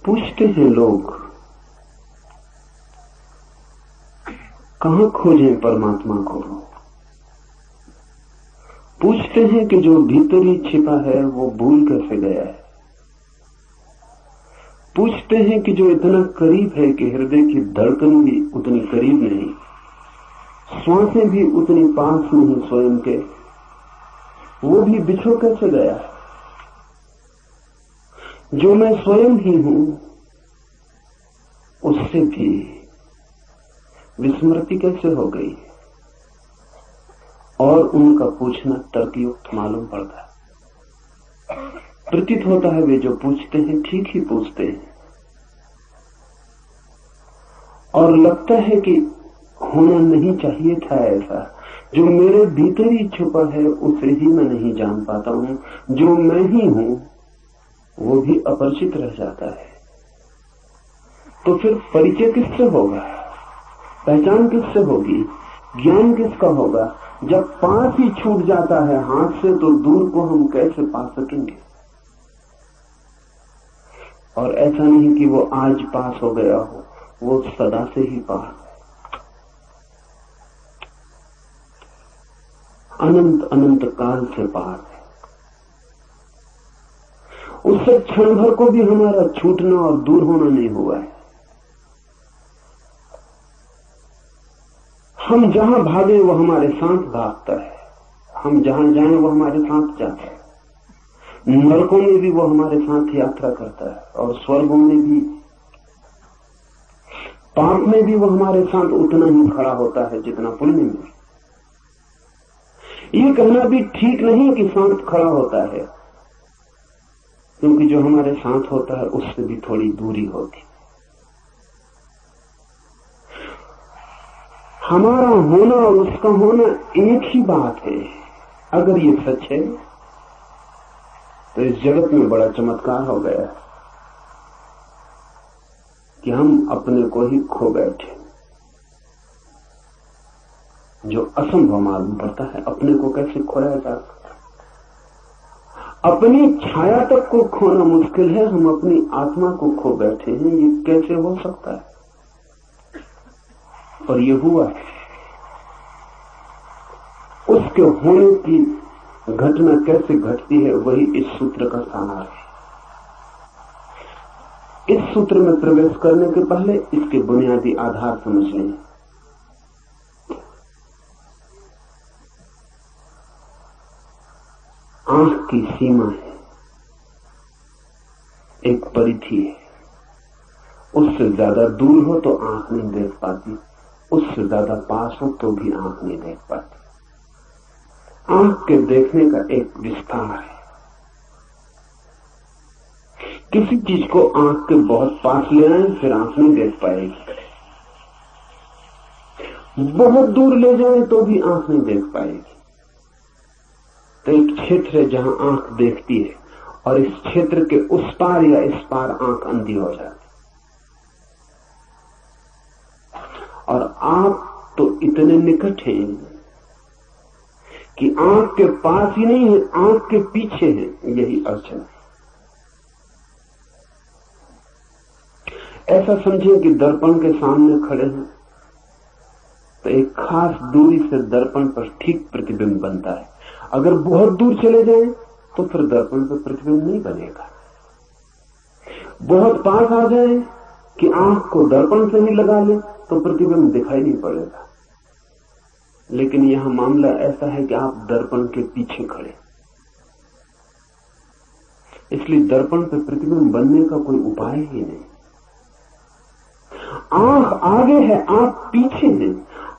पूछते हैं लोग, कहां खोजें परमात्मा को। पूछते हैं कि जो भीतर ही छिपा है वो भूल कैसे गया है। पूछते हैं कि जो इतना करीब है कि हृदय की धड़कन भी उतनी करीब नहीं, श्वासें भी उतनी पास नहीं स्वयं के, वो भी बिछो कैसे गया है। जो मैं स्वयं ही हूं उससे भी विस्मृति कैसे हो गई। और उनका पूछना तर्कयुक्त मालूम पड़ता है। प्रतीत होता है वे जो पूछते हैं ठीक ही पूछते हैं, और लगता है कि होना नहीं चाहिए था ऐसा। जो मेरे भीतर ही छुपा है उसे ही मैं नहीं जान पाता हूं। जो मैं ही हूं वो भी अपरिचित रह जाता है। तो फिर परिचय किससे होगा, पहचान किससे होगी, ज्ञान किसका होगा। जब पास ही छूट जाता है हाथ से तो दूर को हम कैसे पा सकेंगे। और ऐसा नहीं कि वो आज पास हो गया हो, वो सदा से ही पास है। अनंत अनंत काल से पास है। उससे क्षण भर को भी हमारा छूटना और दूर होना नहीं हुआ है। हम जहां भागे वो हमारे साथ भागता है, हम जहां जाएं वो हमारे साथ जाता है। नरकों में भी वो हमारे साथ यात्रा करता है, और स्वर्गों में भी, पाप में भी वो हमारे साथ उतना ही खड़ा होता है जितना पुण्य में। ये कहना भी ठीक नहीं कि साथ खड़ा होता है, क्योंकि जो हमारे साथ होता है उससे भी थोड़ी दूरी होती। हमारा होना और उसका होना एक ही बात है। अगर ये सच है तो इस जगत में बड़ा चमत्कार हो गया कि हम अपने को ही खो बैठे। जो असंभव मालूम पड़ता है, अपने को कैसे खोया जा सकता। अपनी छाया तक को खोना मुश्किल है, हम अपनी आत्मा को खो बैठे हैं। ये कैसे हो सकता है? और ये हुआ है। उसके होने की घटना कैसे घटती है वही इस सूत्र का सार है। इस सूत्र में प्रवेश करने के पहले इसके बुनियादी आधार समझ लें। आंख की सीमा है, एक परिधि है। उससे ज्यादा दूर हो तो आंख नहीं देख पाती, उससे ज्यादा पास हो तो भी आंख नहीं देख पाती। आंख के देखने का एक विस्तार है। किसी चीज को आंख के बहुत पास ले आए फिर आंख नहीं देख पाएगी, बहुत दूर ले जाए तो भी आंख नहीं देख पाएगी। तो एक क्षेत्र है जहां आंख देखती है, और इस क्षेत्र के उस पार या इस पार आंख अंधी हो जाती। और आप तो इतने निकट हैं कि आंख के पास ही नहीं है, आंख के पीछे है। यही अड़चन है। ऐसा समझिए कि दर्पण के सामने खड़े हैं तो एक खास दूरी से दर्पण पर ठीक प्रतिबिंब बनता है। अगर बहुत दूर चले जाएं तो फिर दर्पण पर प्रतिबिंब नहीं बनेगा। बहुत पास आ जाए कि आंख को दर्पण से ही लगा ले तो प्रतिबिंब दिखाई नहीं पड़ेगा। लेकिन यहां मामला ऐसा है कि आप दर्पण के पीछे खड़े, इसलिए दर्पण पर प्रतिबिंब बनने का कोई उपाय ही नहीं। आंख आगे है, आप पीछे हैं।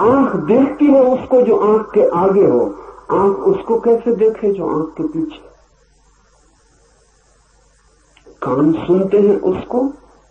आंख देखती है उसको जो आंख के आगे हो, आंख उसको कैसे देखे जो आंख के पीछे। कान सुनते हैं उसको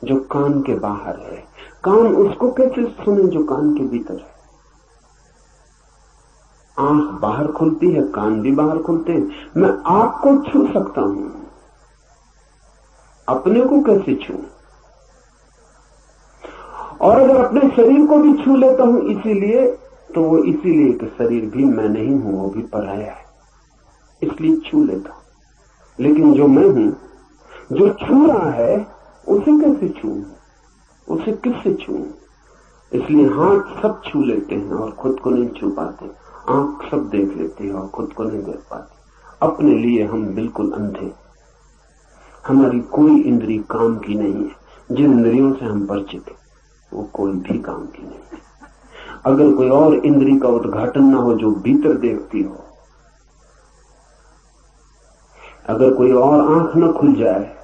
जो कान के बाहर है, कान उसको कैसे सुने जो कान के भीतर है। आंख बाहर खुलती है, कान भी बाहर खुलते हैं। मैं आपको छू सकता हूं, अपने को कैसे छू? और अगर अपने शरीर को भी छू लेता हूं इसीलिए, तो वो इसीलिए कि शरीर भी मैं नहीं हूं, वो भी पराया है, इसलिए छू लेता हूं। लेकिन जो मैं हूं, जो छू रहा है, उसे कैसे छूऊं, उसे किससे छूऊं? इसलिए हाथ सब छू लेते हैं और खुद को नहीं छू पाते, आंख सब देख लेते हैं और खुद को नहीं देख पाते। अपने लिए हम बिल्कुल अंधे, हमारी कोई इंद्रिय काम की नहीं है। जिन इंद्रियों से हम परिचित हैं वो कोई भी काम की नहीं है। अगर कोई और इंद्रिय का उद्घाटन ना हो जो भीतर देखती हो, अगर कोई और आंख न खुल जाए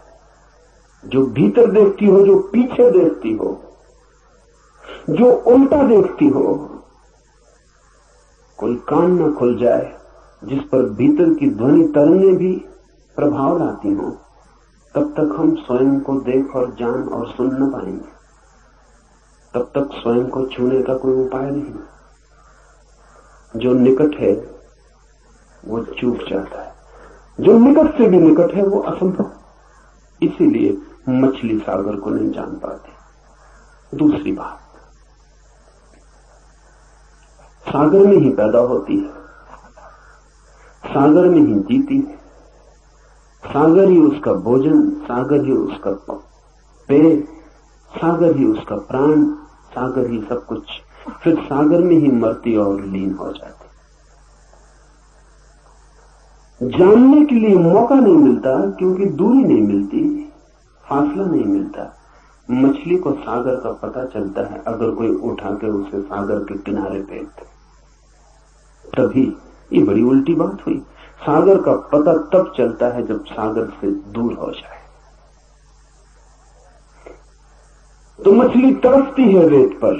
जो भीतर देखती हो, जो पीछे देखती हो, जो उल्टा देखती हो, कोई कान न खुल जाए जिस पर भीतर की ध्वनि तरंगें भी प्रभाव लाती हो, तब तक हम स्वयं को देख और जान और सुन न पाएंगे। तब तक स्वयं को छूने का कोई उपाय नहीं। जो निकट है वो चूक जाता है, जो निकट से भी निकट है वो असंभव। इसीलिए मछली सागर को नहीं जान पाती। दूसरी बात, सागर में ही पैदा होती है, सागर में ही जीती है, सागर ही उसका भोजन, सागर ही उसका पेय, सागर ही उसका प्राण, सागर ही सब कुछ। फिर सागर में ही मरती और लीन हो जाती। जानने के लिए मौका नहीं मिलता क्योंकि दूरी नहीं मिलती, फासला नहीं मिलता। मछली को सागर का पता चलता है अगर कोई उठा के उसे सागर के किनारे फेंक दे, तभी। ये बड़ी उल्टी बात हुई। सागर का पता तब चलता है जब सागर से दूर हो जाए। तो मछली तरसती है रेत पर,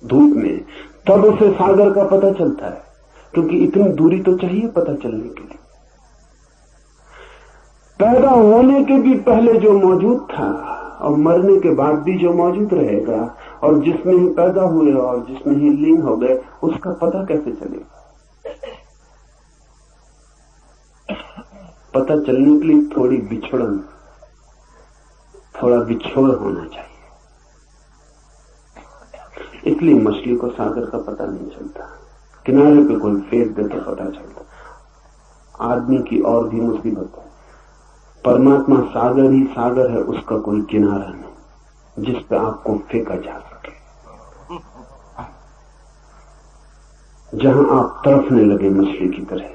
धूप में, तब उसे सागर का पता चलता है, क्योंकि इतनी दूरी तो चाहिए पता चलने के लिए। पैदा होने के भी पहले जो मौजूद था और मरने के बाद भी जो मौजूद रहेगा, और जिसमें ही पैदा हुए और जिसमें ही लीन हो गए, उसका पता कैसे चलेगा? पता चलने के लिए थोड़ी बिछड़न, थोड़ा बिछोड़ होना चाहिए। इसलिए मछली को सागर का पता नहीं चलता, किनारे पे कोई फेंक दे तो पता चलता। आदमी की और भी मुसीबत है। परमात्मा सागर ही सागर है, उसका कोई किनारा नहीं जिस पे आपको फेंका जा सके। जहां आप तड़फने लगे मछली की तरह,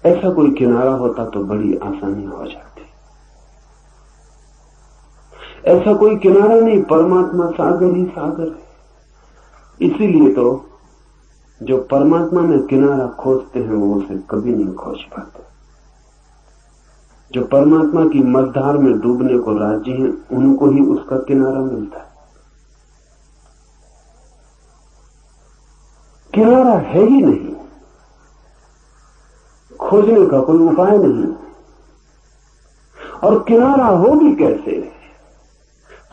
ऐसा कोई किनारा होता तो बड़ी आसानी हो जाती। ऐसा कोई किनारा नहीं, परमात्मा सागर ही सागर है। इसीलिए तो जो परमात्मा में किनारा खोजते हैं वो उसे कभी नहीं खोज पाते। जो परमात्मा की मझधार में डूबने को राजी हैं, उनको ही उसका किनारा मिलता है। किनारा है ही नहीं, खोजने का कोई उपाय नहीं। और किनारा हो भी कैसे?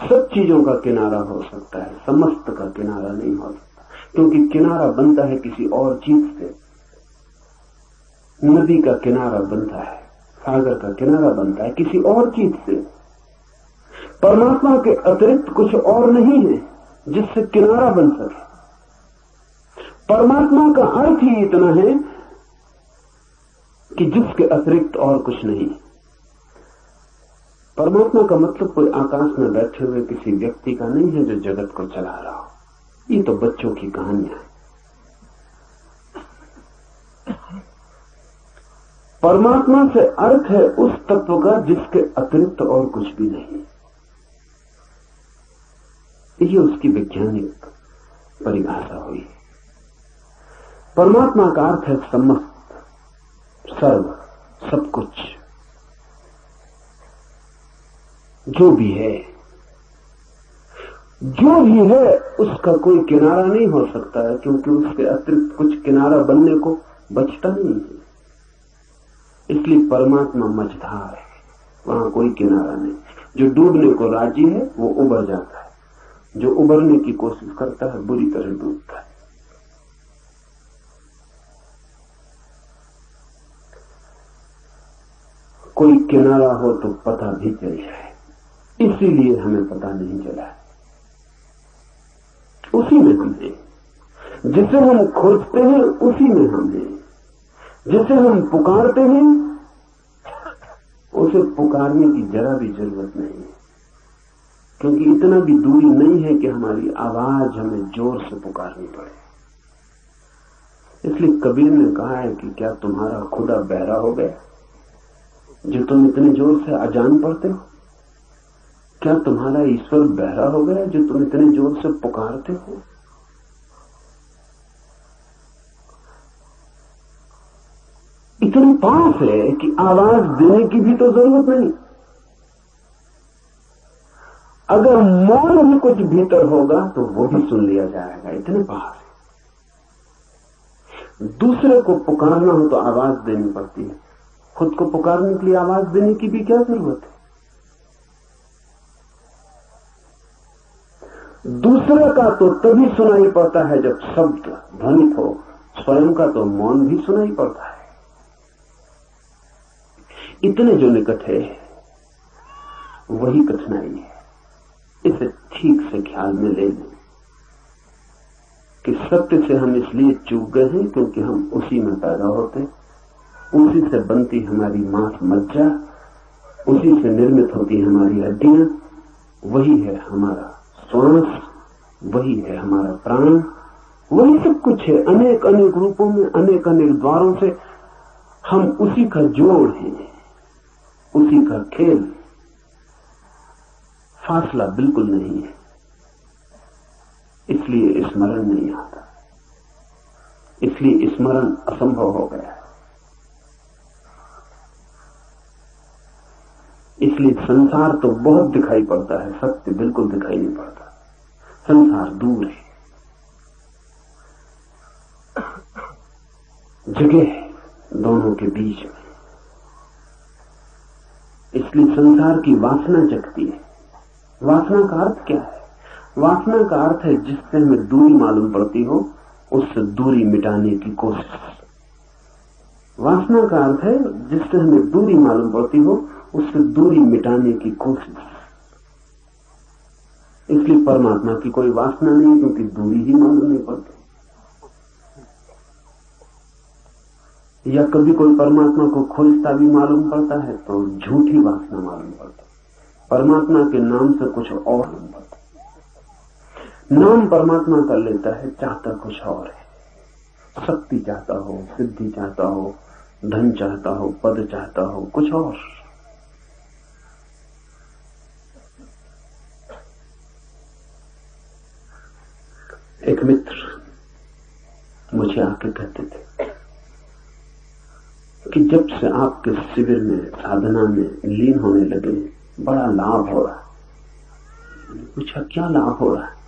सब चीजों का किनारा हो सकता है, समस्त का किनारा नहीं हो सकता, क्योंकि किनारा बनता है किसी और चीज से। नदी का किनारा बनता है, सागर का किनारा बनता है किसी और चीज से। परमात्मा के अतिरिक्त कुछ और नहीं है जिससे किनारा बन सके। परमात्मा का अर्थ ही इतना है कि जिसके अतिरिक्त और कुछ नहीं। परमात्मा का मतलब कोई आकाश में बैठे हुए किसी व्यक्ति का नहीं है जो जगत को चला रहा हो। ये तो बच्चों की कहानियां हैं। परमात्मा से अर्थ है उस तत्व का जिसके अतिरिक्त और कुछ भी नहीं। ये उसकी वैज्ञानिक परिभाषा हुई। परमात्मा का अर्थ है समस्त, सर्व, सब कुछ, जो भी है। जो भी है उसका कोई किनारा नहीं हो सकता है, क्योंकि उसके अतिरिक्त कुछ किनारा बनने को बचता नहीं है। इसलिए परमात्मा मझधार है, वहां कोई किनारा नहीं। जो डूबने को राजी है वो उबर जाता है, जो उबरने की कोशिश करता है बुरी तरह डूबता है। कोई किनारा हो तो पता भी चल जाए, इसीलिए हमें पता नहीं चला। उसी में हम हैं, जिसे हम खोजते हैं उसी में हम हैं, जिसे हम पुकारते हैं उसे पुकारने की जरा भी जरूरत नहीं है, क्योंकि इतना भी दूरी नहीं है कि हमारी आवाज हमें जोर से पुकारनी पड़े। इसलिए कबीर ने कहा है कि क्या तुम्हारा खुदा बहरा हो गया जो तुम इतने जोर से अजान पढ़ते हो? क्या तुम्हारा ईश्वर बहरा हो गया जो तुम इतने जोर से पुकारते हो? इतनी पास है कि आवाज देने की भी तो जरूरत नहीं। अगर मौन भी कुछ भीतर होगा तो वो भी सुन लिया जाएगा, इतने पास है। दूसरे को पुकारना हो तो आवाज देनी पड़ती है, खुद को पुकारने के लिए आवाज देने की भी क्या जरूरत है? दूसरे का तो तभी सुनाई पड़ता है जब शब्द ध्वनित हो, स्वयं का तो मौन भी सुनाई पड़ता है। इतने जो निकट है वही कठिनाई है। इसे ठीक से ख्याल में ले लें कि सत्य से हम इसलिए चूक गए हैं क्योंकि हम उसी में पैदा होते, उसी से बनती हमारी मांस मज्जा, उसी से निर्मित होती हमारी हड्डियां, वही है हमारा श्वास, वही है हमारा प्राण, वही सब कुछ है। अनेक अनेक रूपों में, अनेक अनेक द्वारों से हम उसी का जोड़ हैं, उसी का खेल। फासला बिल्कुल नहीं है, इसलिए स्मरण नहीं आता, इसलिए स्मरण असंभव हो गया है। इसलिए संसार तो बहुत दिखाई पड़ता है, सत्य बिल्कुल दिखाई नहीं पड़ता। संसार दूर है, जगह दोनों के बीच में। इसलिए संसार की वासना जगती है। वासना का अर्थ क्या है? वासना का अर्थ है जिससे हमें दूरी मालूम पड़ती हो उससे दूरी मिटाने की कोशिश। वासना का अर्थ है जिससे हमें दूरी मालूम पड़ती हो उससे दूरी मिटाने की कोशिश। इसलिए परमात्मा की कोई वासना नहीं, क्योंकि दूरी ही मालूम नहीं पड़ती। या कभी कोई परमात्मा को खोजता भी मालूम पड़ता है तो झूठी वासना मालूम पड़ती। परमात्मा के नाम से कुछ और मालूम पड़ता। नाम परमात्मा का लेता है, चाहता कुछ और है। शक्ति चाहता हो, सिद्धि चाहता हो, धन चाहता हो, पद चाहता हो, कुछ और। एक मित्र मुझे आके कहते थे कि जब से आपके शिविर में, साधना में लीन होने लगे बड़ा लाभ हो रहा है। पूछा क्या लाभ हो रहा है?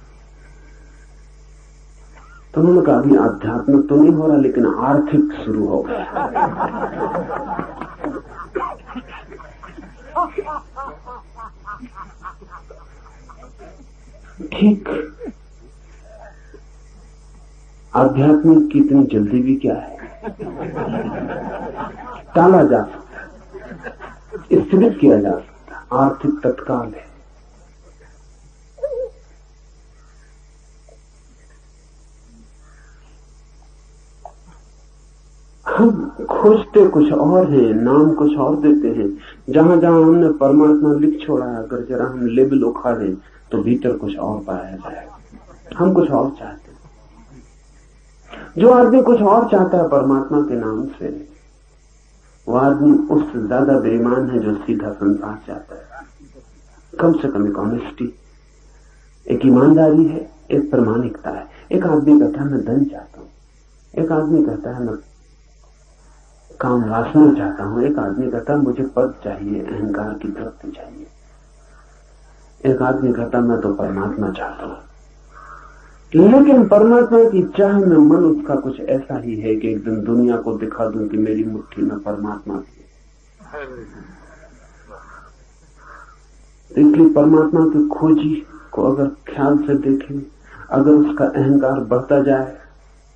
तो उन्होंने कहा अभी आध्यात्मिक तो नहीं हो रहा लेकिन आर्थिक शुरू हो गया। ठीक, आध्यात्मिक की इतनी जल्दी भी क्या है? टाला जा सकता, स्थगित किया जा सकता। आर्थिक तत्काल है। हम खोजते कुछ और हैं, नाम कुछ और देते हैं। जहां जहां हमने परमात्मा लिख छोड़ा है, अगर जरा हम लेबल उखाड़े तो भीतर कुछ और पाया जाएगा। हम कुछ और चाहते हैं। जो आदमी कुछ और चाहता है परमात्मा के नाम से, वो आदमी उससे ज्यादा बेईमान है जो सीधा संसार चाहता है। कम से कम एक ऑनेस्टी, एक ईमानदारी है, एक प्रामाणिकता है। एक आदमी कहता है मैं धन चाहता हूं, एक आदमी कहता है मैं काम वासना चाहता हूं, एक आदमी कहता है मुझे पद चाहिए, अहंकार की तृप्ति चाहिए, एक आदमी कहता मैं तो परमात्मा चाहता हूं। लेकिन परमात्मा की चाह में मन उसका कुछ ऐसा ही है कि एक दिन दुनिया को दिखा दूं कि मेरी मुट्ठी में परमात्मा थी। इसलिए परमात्मा की खोजी को अगर ख्याल से देखें, अगर उसका अहंकार बढ़ता जाए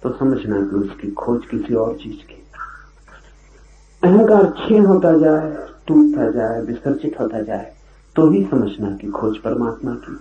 तो समझना कि उसकी खोज किसी और चीज की। अहंकार क्षीण होता जाए, टूटता जाए, विसर्जित होता जाए तो ही समझना कि खोज परमात्मा की।